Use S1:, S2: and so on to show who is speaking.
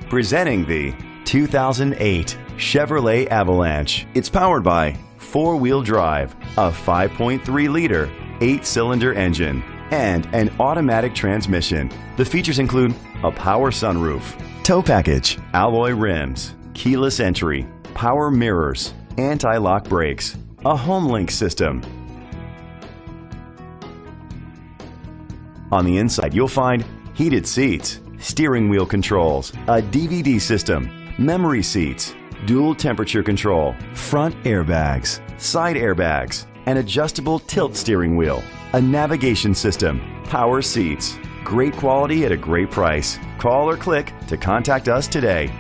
S1: Presenting the 2008 Chevrolet Avalanche. It's powered by four-wheel drive, a 5.3-liter, 8-cylinder engine, and an automatic transmission. The features include a power sunroof, tow package, alloy rims, keyless entry, power mirrors, anti-lock brakes, a HomeLink system. On the inside, you'll find heated seats, steering wheel controls, a DVD system, memory seats, dual temperature control, front airbags, side airbags, an adjustable tilt steering wheel, a navigation system, power seats. Great quality at a great price. Call or click to contact us today.